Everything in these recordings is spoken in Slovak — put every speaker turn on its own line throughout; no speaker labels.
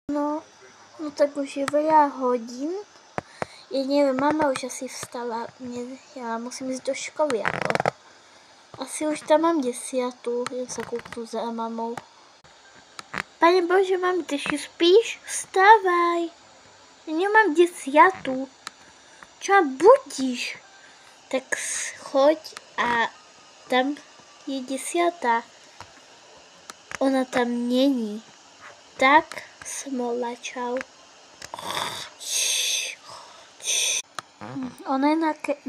No tak už je veľa hodín. Ja neviem, mama už asi vstala. Ja musím ísť do školy ako. Asi už tam mám 10. Idem sa kúknúť za mamou. Pane Bože, mami, ty ešte spíš? Vstávaj. Ja nemám 10. Čo ma budíš? Tak choď a tam je 10. Ona tam není. Tak, smolačau. Ona je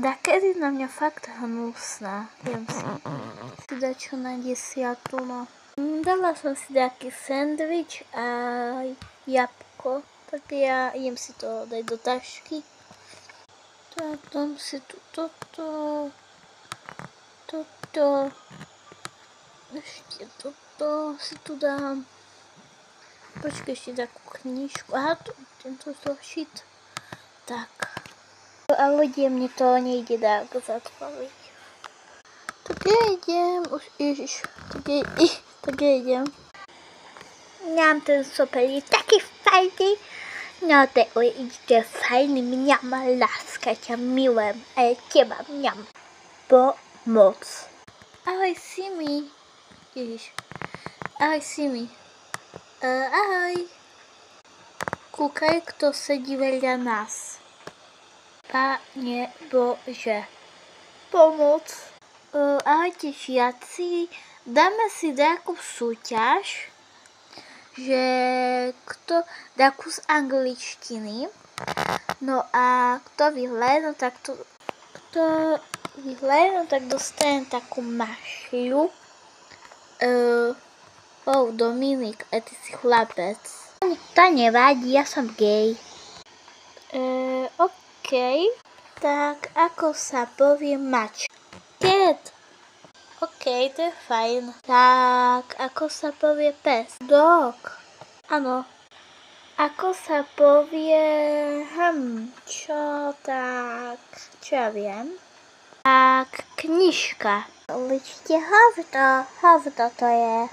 nakedy na mňa fakt hnusná. Idem si dať čo na 10. No. Dala som si taký sendvič a jabko. Tak ja idem si to dať do tašky. Tak dám si tu toto. Ešte toto si tu dám. Počkej, ešte takú knižku. Aha, tento zošit. Tak. A ľudia, mne to nejde dák zatvoriť. Tak ja idem. Už, ježiš. Tak ja idem. Mňam, ten super je taký fajný. No to je fajný. Mňam, láska, ťa milujem. A ja teba mňam. Pomoc. Ahoj, Simi. Ježiš. Ahoj, Simi. Ahoj. Kúkaj, kto sedí veľa nás. Pane Bože. Pomoc. Ahojte, žiaci. Dáme si nejakú súťaž, že kto takú z angličtiny. No a kto vyhraje, tak dostane takú mašľu. Dominik, a ty si chlapec. To nevadí, ja som gej. OK. Tak ako sa povie mač? Cat. OK, to je fajn. Tak, ako sa povie pes? Dog. Áno. Ako sa povie... čo ja viem? Tak, knižka. Určite hovno to je.